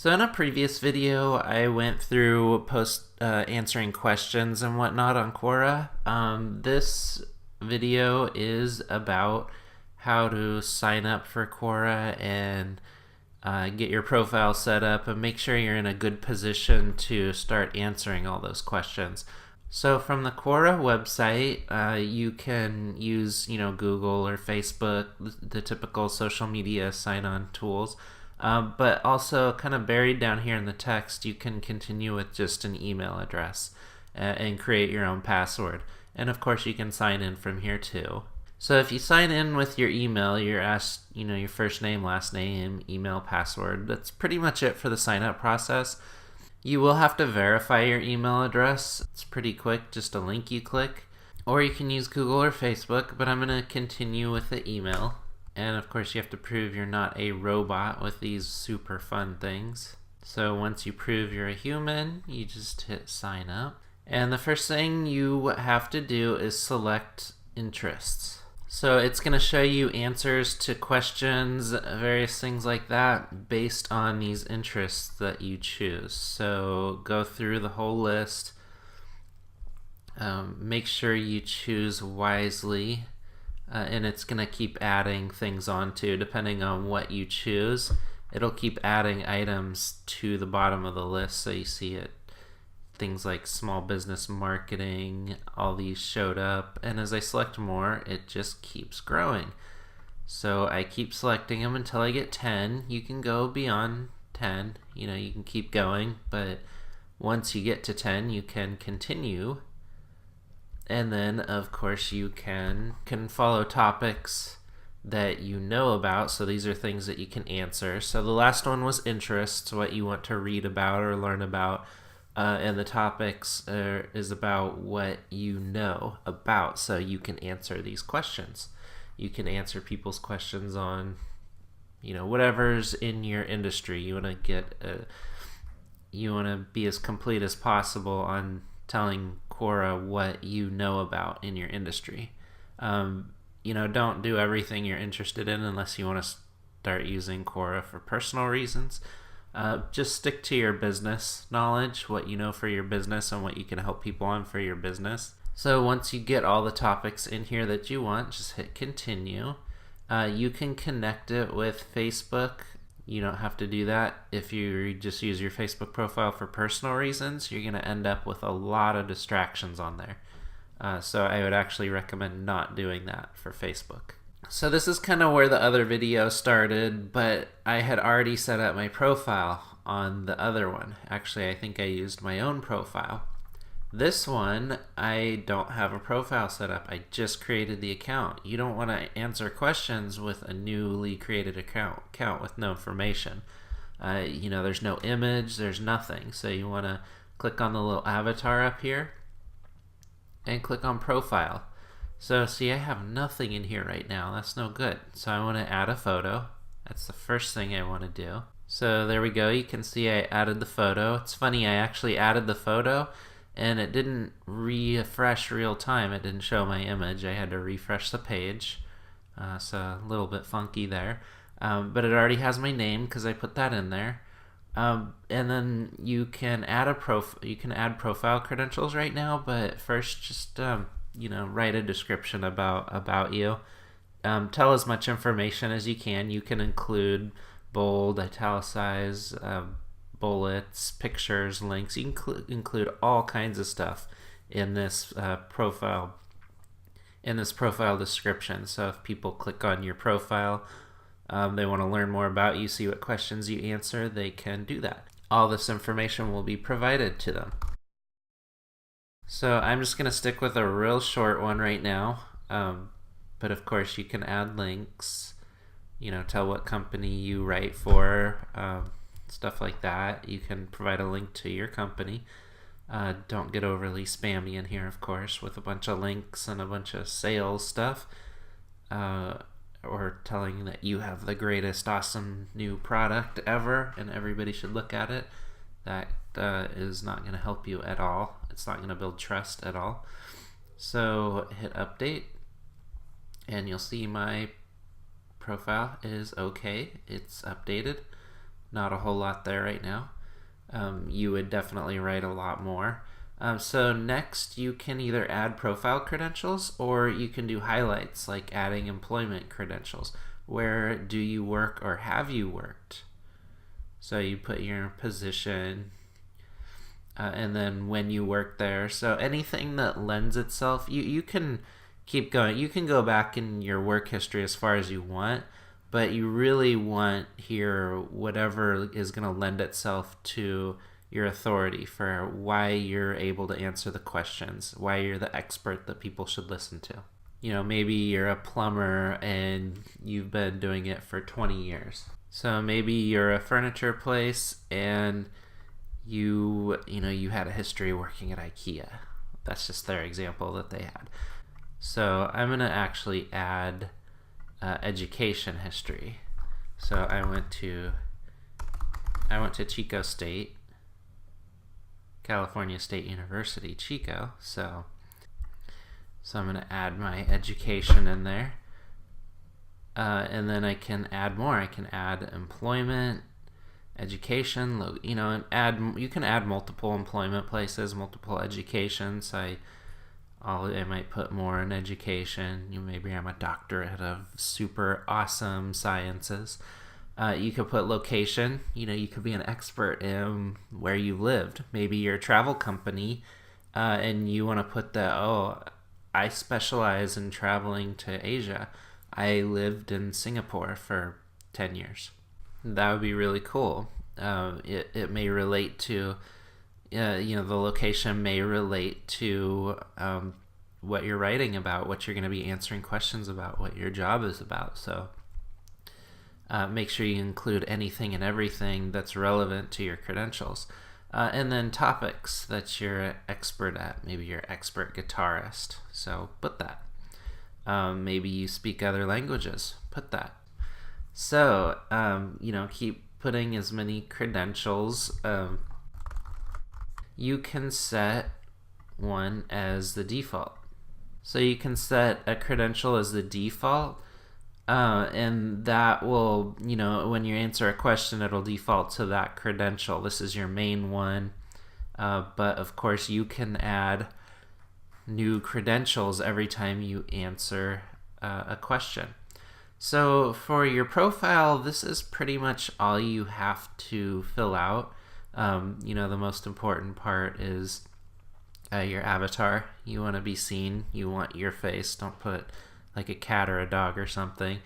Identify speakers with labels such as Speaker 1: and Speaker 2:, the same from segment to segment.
Speaker 1: So in a previous video, I went through answering questions and whatnot on Quora. This video is about how to sign up for Quora and get your profile set up and make sure you're in a good position to start answering all those questions. So from the Quora website, you can use Google or Facebook, the typical social media sign-on tools. But also kind of buried down here in the text, you can continue with just an email address and create your own password. And of course you can sign in from here too. So if you sign in with your email, you're asked, your first name, last name, email, password. That's pretty much it for the sign up process. You will have to verify your email address. It's pretty quick, just a link you click. Or you can use Google or Facebook, but I'm going to continue with the email. And of course you have to prove you're not a robot with these super fun things. So once you prove you're a human, you just hit sign up. And the first thing you have to do is select interests. So it's going to show you answers to questions, various things like that, based on these interests that you choose. So go through the whole list. Make sure you choose wisely. And it's going to keep adding things onto, depending on what you choose. It'll keep adding items to the bottom of the list, so you see it. Things like small business marketing, all these showed up, and as I select more, it just keeps growing. So I keep selecting them until I get 10. You can go beyond 10, you can keep going, but once you get to 10, you can continue. And then, of course, you can follow topics that you know about. So these are things that you can answer. So the last one was interests, what you want to read about or learn about. And the topics is about what you know about. So you can answer these questions. You can answer people's questions on, whatever's in your industry. You want to be as complete as possible on telling Quora what you know about in your industry. Don't do everything you're interested in unless you want to start using Quora for personal reasons. Just stick to your business knowledge, what you know for your business and what you can help people on for your business. So once you get all the topics in here that you want, just hit continue. You can connect it with Facebook. You don't have to do that. If you just use your Facebook profile for personal reasons, you're going to end up with a lot of distractions on there. So I would actually recommend not doing that for Facebook. So this is kind of where the other video started, but I had already set up my profile on the other one. Actually, I think I used my own profile. This one, I don't have a profile set up. I just created the account. You don't want to answer questions with a newly created account with no information. There's no image, there's nothing. So you want to click on the little avatar up here and click on profile. So see, I have nothing in here right now. That's no good. So I want to add a photo. That's the first thing I want to do. So there we go. You can see I added the photo. It's funny, I actually added the photo and it didn't refresh real time. It didn't show my image. I had to refresh the page. So a little bit funky there. But it already has my name because I put that in there. And then you can add add profile credentials right now, but first just write a description about you. Tell as much information as you can. You can include bold, italicize, bullets, pictures, links. You can include all kinds of stuff in this profile description. So if people click on your profile, they want to learn more about you, see what questions you answer, they can do that. All this information will be provided to them. So I'm just going to stick with a real short one right now. But of course you can add links, tell what company you write for, stuff like that. You can provide a link to your company. Don't get overly spammy in here, of course, with a bunch of links and a bunch of sales stuff. Or telling that you have the greatest awesome new product ever and everybody should look at it. That is not going to help you at all. It's not going to build trust at all. So hit update and you'll see my profile is okay. It's updated. not a whole lot there right now. You would definitely write a lot more. So next, you can either add profile credentials or you can do highlights, like adding employment credentials. Where do you work or have you worked? So you put your position, and then when you work there. So anything that lends itself, you can keep going. You can go back in your work history as far as you want, but you really want here whatever is going to lend itself to your authority for why you're able to answer the questions, why you're the expert that people should listen to. Maybe you're a plumber and you've been doing it for 20 years. So maybe you're a furniture place and you had a history working at IKEA. That's just their example that they had. So I'm going to actually add education history. So I went to Chico State, California State University, Chico. So I'm going to add my education in there. And then I can add more. I can add employment, education, and you can add multiple employment places, multiple educations. I might put more in education. Maybe I'm a doctorate of super awesome sciences. You could put location. You could be an expert in where you lived. Maybe you're a travel company, and you want to put that, I specialize in traveling to Asia. I lived in Singapore for 10 years. That would be really cool. It may relate to, the location may relate to what you're writing about, what you're going to be answering questions about, what your job is about. So make sure you include anything and everything that's relevant to your credentials. And then topics that you're expert at. Maybe you're expert guitarist, so put that. Maybe you speak other languages, put that. So, keep putting as many credentials. You can set one as the default. So you can set a credential as the default, and that will, when you answer a question, it'll default to that credential. This is your main one, but of course you can add new credentials every time you answer a question. So for your profile, this is pretty much all you have to fill out. The most important part is your avatar. You want to be seen. You want your face. Don't put like a cat or a dog or something.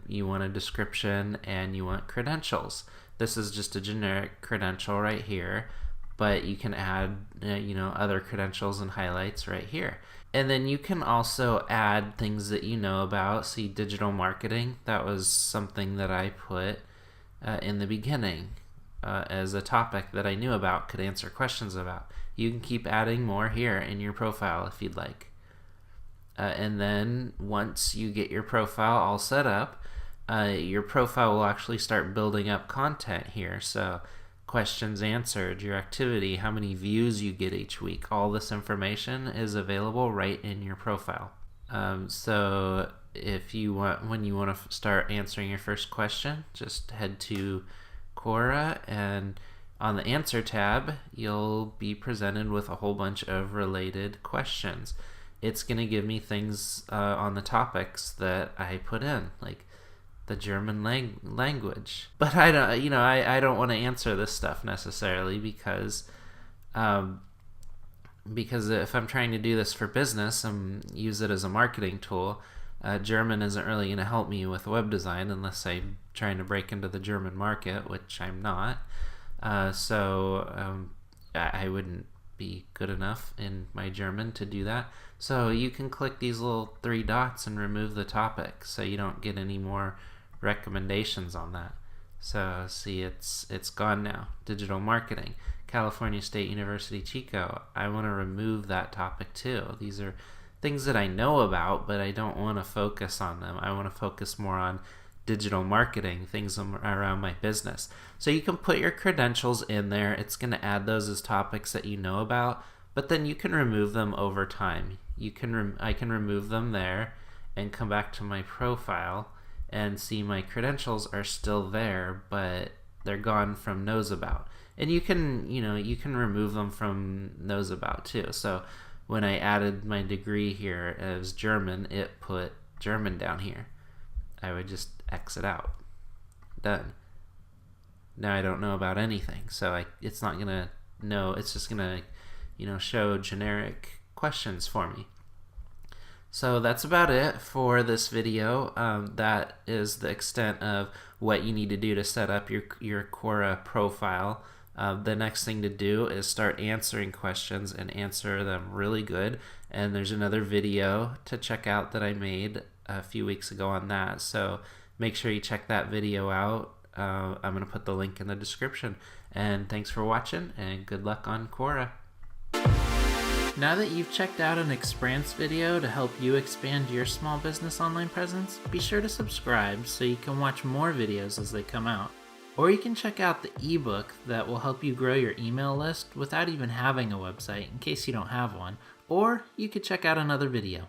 Speaker 1: You want a description and you want credentials. This is just a generic credential right here, but you can add other credentials and highlights right here. And then you can also add things that you know about. See, digital marketing, that was something that I put in the beginning as a topic that I knew about, could answer questions about. You can keep adding more here in your profile if you'd like. And then once you get your profile all set up, your profile will actually start building up content here. So questions answered, your activity, how many views you get each week, all this information is available right in your profile. So if you want, when you want to start answering your first question, just head to Quora, and on the answer tab, you'll be presented with a whole bunch of related questions. It's going to give me things on the topics that I put in, like the German language. But I don't want to answer this stuff necessarily because if I'm trying to do this for business and use it as a marketing tool, German isn't really going to help me with web design unless I'm trying to break into the German market, which I'm not. So I wouldn't be good enough in my German to do that. So you can click these little 3 dots and remove the topic so you don't get any more recommendations on that. So see, it's gone now. Digital marketing, California State University, Chico. I want to remove that topic too. These are things that I know about, but I don't want to focus on them. I want to focus more on digital marketing, things around my business. So you can put your credentials in there. It's going to add those as topics that you know about, but then you can remove them over time. I can remove them there and come back to my profile and see my credentials are still there, but they're gone from knows about. And you can, you can remove them from knows about too. So when I added my degree here as German, it put German down here. I would just X it out. Done. Now I don't know about anything, so it's not gonna know. It's just gonna, show generic questions for me. So that's about it for this video. That is the extent of what you need to do to set up your Quora profile. The next thing to do is start answering questions and answer them really good. And there's another video to check out that I made a few weeks ago on that. So make sure you check that video out. I'm going to put the link in the description. And thanks for watching, and good luck on Quora. Now that you've checked out an Expanse video to help you expand your small business online presence, be sure to subscribe so you can watch more videos as they come out. Or you can check out the ebook that will help you grow your email list without even having a website in case you don't have one. Or you could check out another video.